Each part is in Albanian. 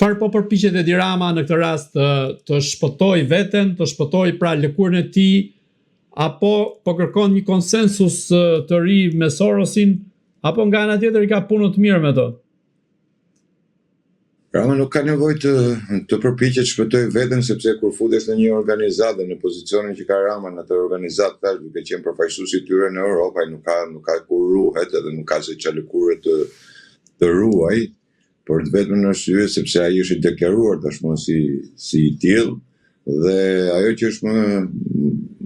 Çfarë po përpiqet Edi Rama në këtë rast të shpëtoj veten, të shpëtoj pra lëkurën e tij, apo po kërkon një konsensus të ri me Sorosin, apo nga ana tjetër I ka punë të mirë me to? Rama nuk ka nevojë të përpiqet shpëtoj veten, sepse kur futesh në një organizatë në pozicionin që ka Rama në atë organizatë, tash duke qenë përfaqësues I tyre në Europë, ai nuk ka kur ruhet edhe nuk ka se çfarë lëkure të ruaj, por vetëm në arsye sepse ai është I deklaruar tashmë si I tillë, dhe ajo që është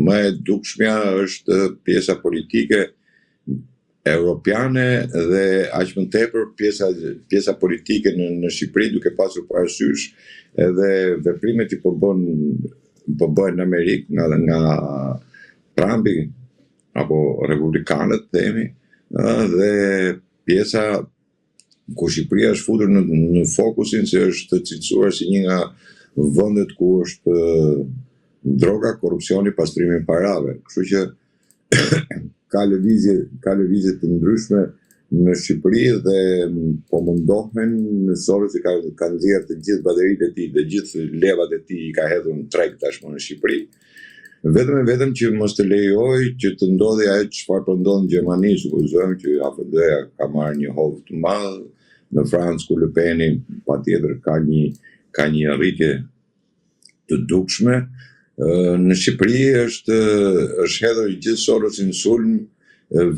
më e dukshmja është pjesa politike europiane dhe aq më tepër pjesa politike në Shqipëri, duke pasur parasysh edhe veprimet që po bëhen në Amerikë nga Trumpi apo republikanët themi, dhe pjesa ku Shqipëria është futur në fokusin se është cilësuar si një nga vendet ku është droga, korrupsioni, pastrimi I parave. Kështu që ka lëvizje të ndryshme në Shqipëri dhe po mundohen në Soros që ka nxjerrë të gjithë bateritë e tij, të gjithë levat e tij I ka hedhur në treg tashmë në Shqipëri. Vetëm që mos të lejoj që të ndodhi ajo çfarë po ndodh në Gjermani, supozojmë që AfD-ja ka marrë një hovë të madh, në Francë ku Le Peni patjetër ka një arritje të dukshme. Në Shqipëri është hedhur gjithë Sorosin sulm,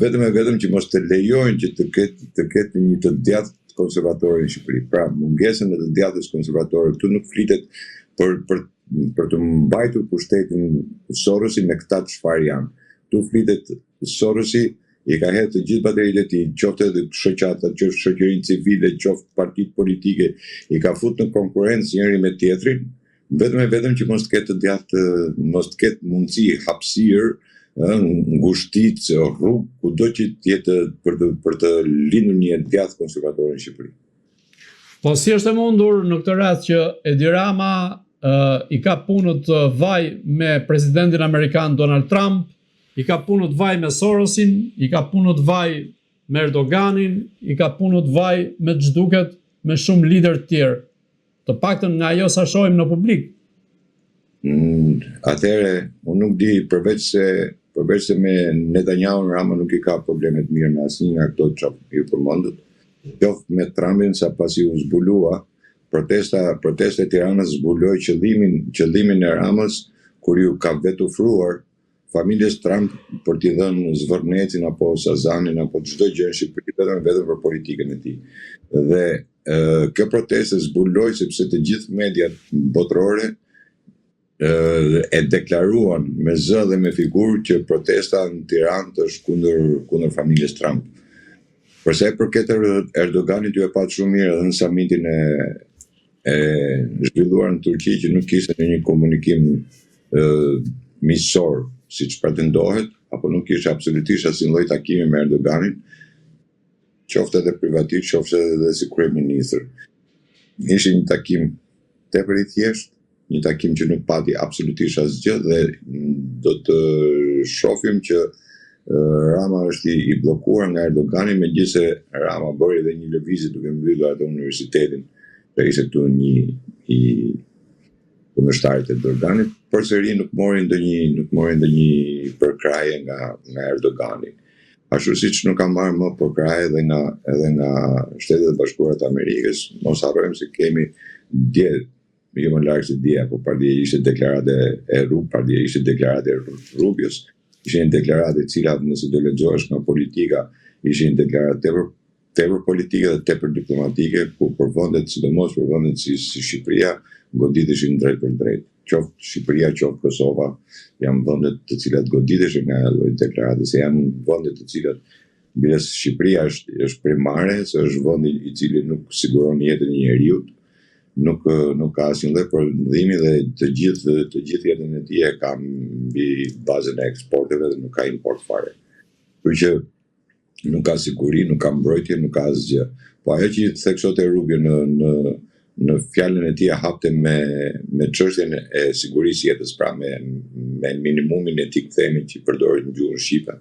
vetëm që mos të lejojnë që të ketë një të djathtë konservatore në Shqipëri. Pra, mungesën e të djathtës konservatore, këtu nuk flitet për të mbajtur pushtetin Sorosi me këta çfarë janë. Tu flitet Sorosi I ka hedhur të gjithë bateritë e tij, qoftë edhe shoqata, qoftë shoqërinë civile, qoftë partitë politike, I ka futur në konkurrencë njëri me tjetrin, vetëm që mos të ketë të djathtë, mos të ketë mundësi hapësirë, ngushticë, rrugë, kudo që të jetë për të lindur një djathtë konservatore në Shqipëri. Po si është e mundur në këtë rast që Edi Rama I ka punët vaj me presidentin Amerikan Donald Trump, I ka punët vaj me Sorosin, I ka punët vaj me Erdoganin, I ka punët vaj me ç'duket me shumë lider të tjerë. Të paktën nga ajo sa shohim në publik. Atëherë, unë nuk di, përveç se me Netanyahu Rama nuk I ka probleme të mirë me asnjë nga këto që ju përmendët. Qoftë me Trumpin sa pasi u zbulua, protesta e Tiranës zbuloi qëllimin e Ramës kur ju ka vetufruar familjes Trump për t'i dhënë Zvornecin apo Sazanin apo çdo gjë në Shqipëri vetëm për politikën e tij. Dhe kjo protestë zbuloi sepse të gjithë mediat botërore e deklaruan me zë dhe me figurë që protesta në Tiranë është kundër familjes Trump. Përsa I përket Erdoganit, ju e pat shumë mirë edhe në samitin e zhvilluar në Turqi që nuk kishte një komunikim miqësor siç pretendohet, apo nuk kishte absolutisht asnjë lloj takimi me Erdoganin, qoftë edhe privatisht, qoftë edhe si kryeministër. Ishte një takim tepër I thjeshtë, një takim që nuk pati absolutisht asgjë dhe do të shohim që Rama është I bllokuar nga Erdogani, megjithëse Rama bëri edhe një lëvizje duke mbyllur atë universitetin që ishte këtu I kundërshtarit e Erdoganit, përsëri nuk mori ndonjë përkraje nga Erdogani. Ashtu siç nuk ka marrë më përkraje edhe nga Shtetet e Bashkuara të Amerikës. Mos harrojmë se kemi dje, jo më larg se dje, apo pardje ishte deklarate e Rubios, ishin deklarate të cilat nëse do lexohesh nga politika, ishin deklarate tepër politike dhe tepër diplomatike, ku për vendet, sidomos për vendet si Shqipëria, goditeshin drejt për drejt. Qoftë Shqipëria, qoftë Kosova, janë vendet të cilat goditeshin nga lloj deklarate, se janë vende të cilat biles Shqipëria është primare, se është vendi I cili nuk siguron jetën e njeriu, nuk ka asnjë lloj përndimi dhe të gjithë jetën e tij e ka mbi bazën e eksporteve dhe nuk ka import fare. Kështu që nuk ka siguri, nuk ka mbrojtje, nuk ka asgjë. Po ajo që theksote Rubio në fjalën e tij hapte me çështjen e sigurisë jetës, pra me minimumin etik themi që përdoret në gjuhën shqipe.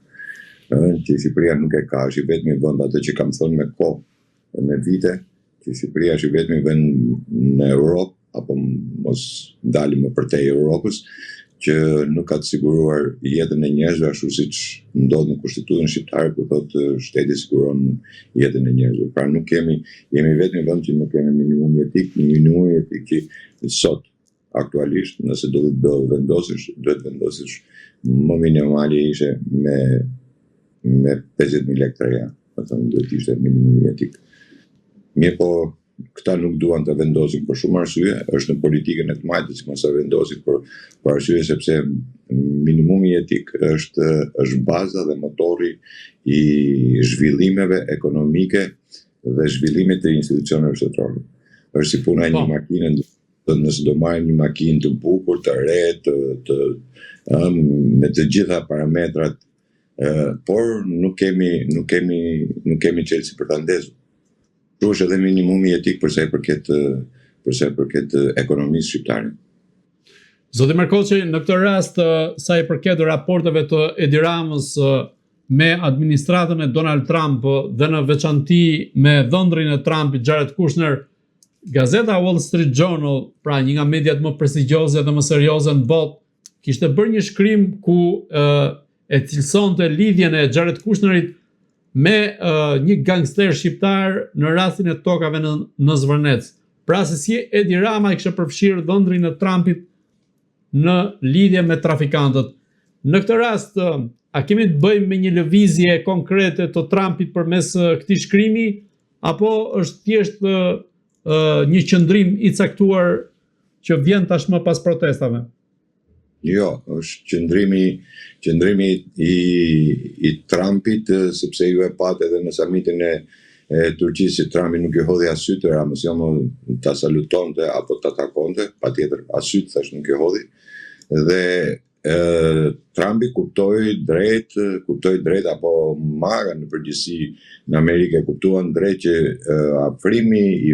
Që Shqipëria nuk e ka, është I vetmi vend atë që kam thënë me kohë, me vite, që Shqipëria është i vetmi vend në Europë, apo mos dalim më përtej Europës, që nuk ka të siguruar jetën e njerëzve ashtu siç ndodh në Kushtetutën shqiptare ku thotë shteti siguron jetën e njerëzve. Pra nuk jemi vetëm vend që nuk kemi minimum jetik, që sot aktualisht nëse do të vendosësh më minimali ishte me 50.000 lekë të reja. Do të ishte minimum jetik. Mirë po, këta nuk duan të vendosin për shumë arsye, është në politikën e të majtë që mos e vendosin për arsye sepse minimumi jetik është baza dhe motori i zhvillimeve ekonomike dhe zhvillimit të institucioneve shtetërore. Është si puna e një makine, nëse do marrim një makinë të bukur, të re, me të gjitha parametrat, por nuk kemi çelësi për ta ndezur. Kjo është edhe minimumi jetik për sa i përket ekonomisë shqiptare. Zoti Markoçi, në këtë rast, sa i përket raporteve të Edi Ramës me administratën e Donald Trump dhe në veçanti me dhëndrin e Trumpit Jared Kushner, gazeta Wall Street Journal, pra një nga mediat më prestigjioze dhe më serioze në botë, kishte bërë një shkrim ku e cilësonte lidhjen e Jared Kushnerit me një gangster shqiptar në rastin e tokave në Zvërnec. Pra se si Edi Rama i kishte përfshirë dhëndrin e Trumpit në lidhje me trafikantët. Në këtë rast, a kemi të bëjmë me një lëvizje konkrete të Trumpit përmes këtij shkrimi, apo është thjesht një qëndrim i caktuar që vjen tashmë pas protestave? Jo, është qëndrimi i Trumpit, sepse ju e patë edhe në samitin e Turqisë që Trumpi nuk i hodhi as syt të Ramës, jo më ta salutonte apo ta takonte, patjetër as syt thash nuk i hodhi. Dhe Trumpi kuptoi drejt apo marrë në përgjithësi në Amerikë kuptuan drejt që afrimi i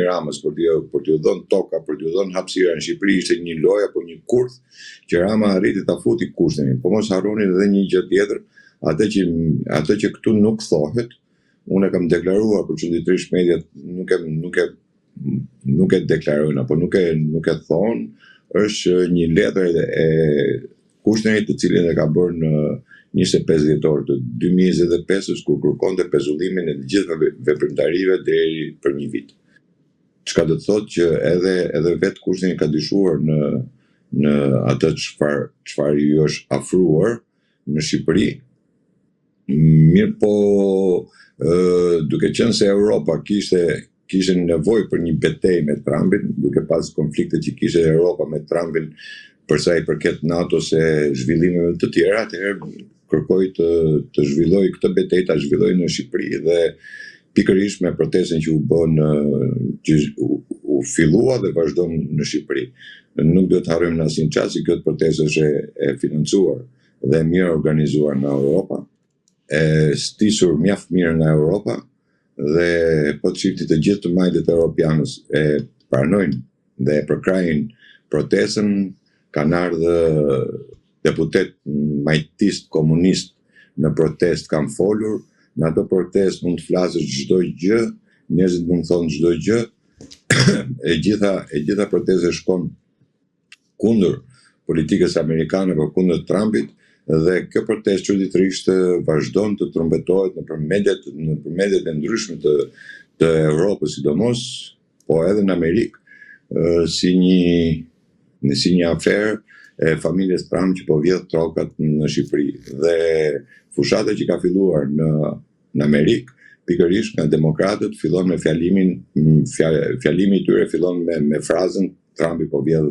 Ramës për t'ju dhënë toka, për t'ju dhënë hapësira në Shqipëri ishte një lojë apo një kurth që Rama arriti ta futi Kushnerin. Po mos harroni edhe një gjë tjetër, atë që këtu nuk thohet, unë kam deklaruar për çuditërisht mediat nuk e deklarojnë apo nuk e thonë, është një letër e Kushnerit të cilin e ka bërë në 25 dhjetor të 2025 kur kërkonte pezullimin e të gjitha veprimtarive deri për një vit. Çka do të thotë që edhe vetë Kushneri ka dyshuar në atë çfarë ju është afruar në Shqipëri. Mirë po, duke qenë se Europa kishte nevojë për një betejë me Trumpin, duke pas konfliktet që kishte Europa me Trumpin për sa i përket NATO se zhvillimeve të tjera, atëherë kërkoi të zhvilloj këtë betejë, ta zhvilloj në Shqipëri dhe pikërisht me protestën që u fillua dhe vazhdon në Shqipëri. Nuk do të harrojmë në asnjë çast se këtë protestë është e financuar dhe mirë organizuar nga Europa, e stisur mjaft mirë nga Europa dhe po të shifti të gjithë të majtet europianës e pranojnë dhe e përkrajnë protestën. Kanë ardhur deputet majtist komunist në protest kanë folur, në ato protest mund të flasësh çdo gjë, njerëzit mund të thonë çdo gjë, e gjitha protestet shkon kundër politikës amerikane apo kundër Trumpit dhe kjo protestë çuditërisht vazhdon të trumbetohet nëpër mediat e ndryshme të Europës sidomos, po edhe në Amerikë, si një aferë e familjes Trump që po vjedh trokat në Shqipëri. Dhe fushata që ka filluar në Amerikë, pikërisht nga demokratët, fillon me fjalimi i tyre fillon me frazën Trumpi po vjedh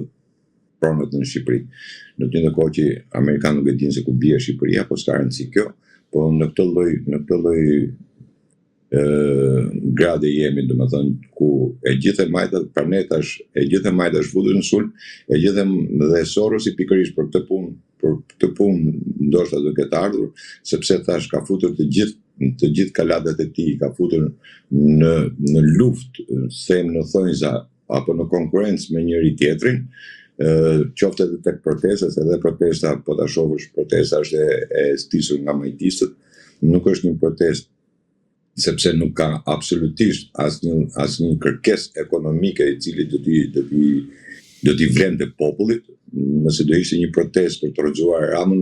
pronët në Shqipëri. Në të njëjtën kohë që amerikanët nuk e dinë se ku bie Shqipëria, po s'ka rëndësi kjo, po në këtë lloj grade jemi, domethënë ku e gjithë majtat planetash, e gjithë majtash futur në sulm, e gjithë dhe Sorosi pikërisht për këtë punë ndoshta do ketë ardhur, sepse thash ka futur të gjithë kaladat e tij, ka futur në luftë, them në thonjza apo në konkurrencë me njëri tjetrin, qoftë edhe tek protestat, edhe protesta, po ta shohësh, protesta është e stisur nga majtistët, nuk është një protestë sepse nuk ka absolutisht asnjë kërkesë ekonomike e cili do t'i vlente popullit. Nëse do ishte një protestë për të rrëzuar Ramën,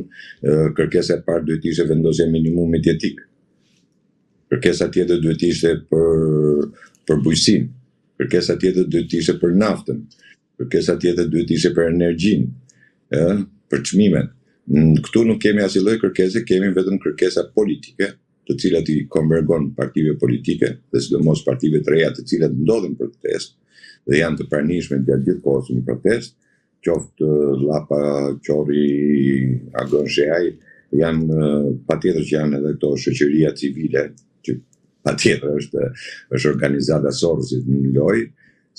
kërkesa e parë duhet ishte vendosja e minimumit jetik. Kërkesa tjetër duhet ishte për bujqësinë. Kërkesa tjetër duhet ishte për naftën. Kërkesa tjetër duhet ishte për energjinë, për çmimet. Këtu nuk kemi asnjë lloj kërkese, kemi vetëm kërkesa politike, të cilat i konvergon partive politike, dhe sidomos partive të reja të cilat ndodhin protestë dhe janë të pranishme gjatë gjithë kohës në protestë, qoftë Llapa, Qori, Agon Sheaj, janë patjetër që janë edhe këto shoqëria civile, që patjetër është organizata Sorosit në lojë.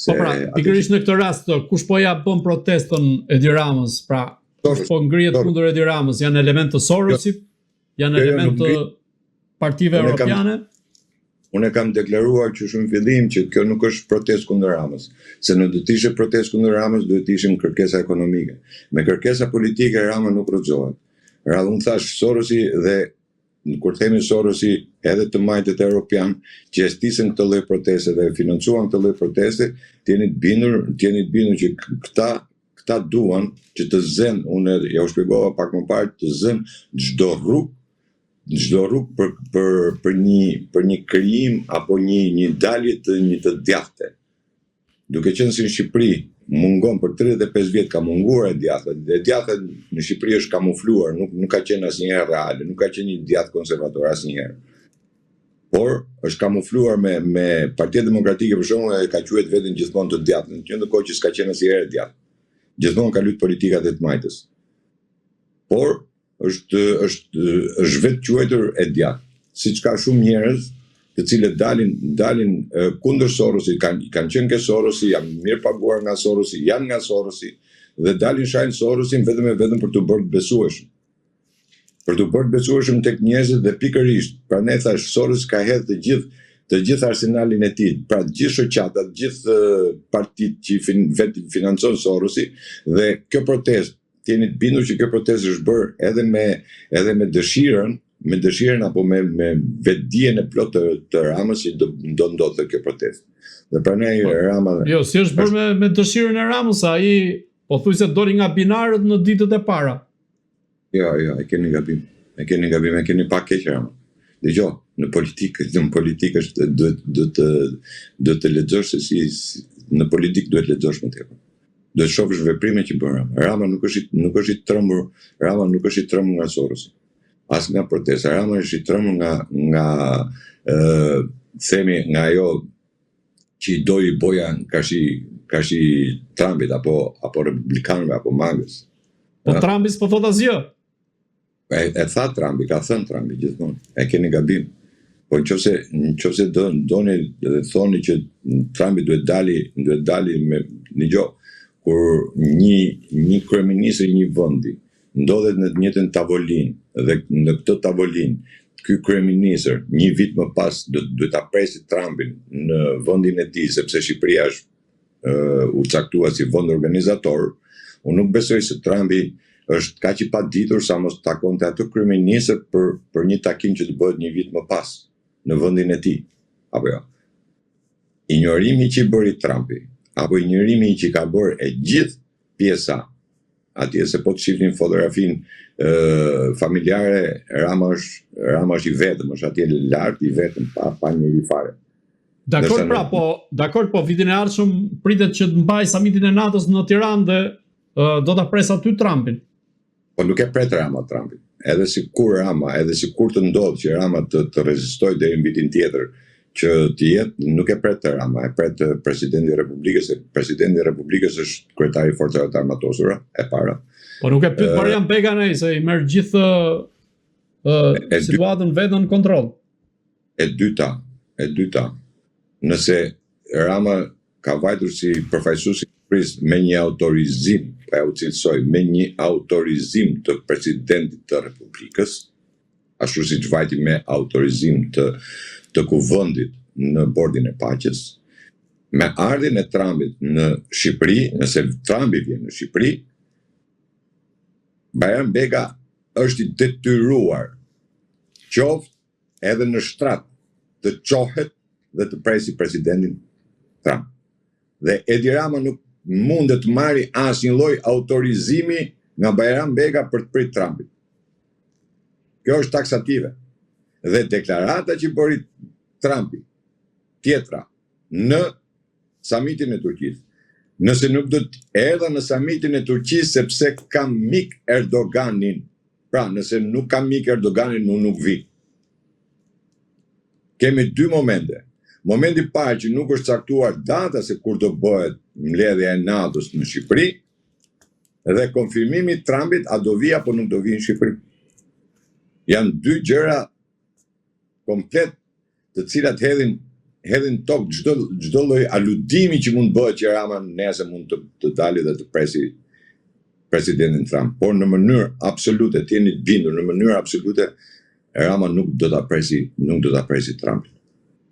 Po pra, pikërisht në këtë rast, kush po ja bën protestën Edi Ramës, pra kush po ngrihet kundër Edi Ramës, janë element të Sorosit, janë element të partive europiane? Unë kam deklaruar që shumë fillim që kjo nuk është protestë kundër Ramës, se në do të ishte protestë kundër Ramës duhet të ishim kërkesa ekonomike. Me kërkesa politike Rama nuk rrëzohet. Unë thash Sorosi dhe kur themi Sorosi edhe të majtët europian që estisën këtë lloj proteste dhe financuan këtë lloj proteste, t'jeni të bindur që këta duan që të zënë, unë ja u shpjegova pak më parë, të zënë çdo rrugë për një krijim apo një dalje të djathte. Duke qenë se në Shqipëri mungon për 35 vjet ka munguar e djatha në Shqipëri është kamufluar, nuk ka qenë asnjëherë reale, nuk ka qenë një djathtë konservator asnjëherë. Por është kamufluar me Partia Demokratike për shembull, e ka quajtur veten gjithmonë të djathtë, në ndërkohë që s'ka qenë asnjëherë e djathtë. Gjithmonë ka luajtur politikat e të majtës. Por është vetë quajtur e djathtë, siç ka shumë njerëz të cilët dalin kundër Sorosit, kanë qenë ke Sorosi, janë mirë paguar nga Sorosi, janë nga Sorosi dhe dalin shajnë Sorosin vetëm për të bërë të besueshëm. Për të bërë të besueshëm tek njerëzit dhe pikërisht, prandaj thash Sorosi ka hedhë të gjithë arsenalin e tij, pra të gjithë shoqatat, të gjithë partitë që vetë financon Sorosi dhe kjo protestë jeni të bindur që kjo protestë është bërë edhe me dëshirën apo me vetdijen e plotë të Ramës që do ndodhte kjo protestë. Dhe prandaj Rama Jo, si është bërë me dëshirën e Ramës, ai pothuajse doli nga binarët në ditët e para. Jo, e keni gabim. E keni pak keq Rama. Dgjoj, në politikë është duhet të lexosh se si në politikë duhet lexosh më tepër. Do të shohësh veprimet që bën Rama. Rama nuk është i trembur, Rama nuk është i trembur nga Sorosi. As nga protesta, Rama është i trembur nga themi nga ajo që i doi boja kashi Trumpit apo republikanëve apo mangës. Po Trumpi s'po thot asgjë. E tha Trumpi, ka thënë Trumpi gjithmonë. E keni gabim. Po nëse doni dhe thoni që Trumpi duhet dali me një gjë, kur një kryeminist i një vendi ndodhet në të njëjtën tavolinë dhe në këtë tavolinë ky kryeminist një vit më pas duhet ta presi Trumpin në vendin e tij sepse Shqipëria është u caktuar si vend organizator, unë nuk besoj se Trumpi është kaq i paditur sa mos takonte atë kryeministër për një takim që të bëhet një vit më pas në vendin e tij. Apo jo. Injorimi që i bëri Trumpi apo injorimi që ka bërë e gjithë pjesa atje, se po të shifnin fotografinë familjare, Rama është i vetëm, është atje lart i vetëm pa njëri fare. Dakor, po vitin e ardhshëm pritet që të mbaj samitin e NATO-s në Tiranë dhe do ta pres aty Trumpin. Po nuk e pret Rama Trumpin. Edhe si kur të ndodhë që Rama të rezistojë deri në vitin tjetër, që të jetë, nuk e pret të Rama, e pret presidenti i Republikës, presidenti i Republikës është kryetari i forcave të armatosura, e para. Po nuk e pyet Marian Beganej se i merr gjithë situatën vetën në kontroll. E dyta, nëse Rama ka vajtur si përfaqësues i Shqipërisë me një autorizim, pa u cilësoj, me një autorizim të presidentit të Republikës, ashtu siç vajti me autorizim të kuvendit në bordin e paqes, me ardhin e Trumpit në Shqipëri, nëse Trumpi vjen në Shqipëri, Bajram Bega është i detyruar qoftë edhe në shtrat të qohet dhe të presi presidentin Trump. Dhe Edi Rama nuk mundet të marri asnjë lloj autorizimi nga Bajram Bega për të prit Trumpin. Kjo është taksative. Dhe deklarata që bëri Trumpi, tjetra, në samitin e Turqisë, nëse nuk do të erdha në samitin e Turqisë sepse kam mik Erdoganin. Pra, nëse nuk kam mik Erdoganin, unë nuk vi. Kemi dy momente. Momenti parë që nuk është caktuar data se kur do bëhet mbledhja e NATO-s në Shqipëri, dhe konfirmimi Trumpit a do vi apo nuk do vi në Shqipëri. Janë dy gjëra komplet të cilat hedhin tok çdo lloj aludimi që mund bëhet që Rama nesër mund të dalë dhe të presi presidentin Trump, por në mënyrë absolute, të jeni të bindur, në mënyrë absolute Rama nuk do ta presi Trumpin.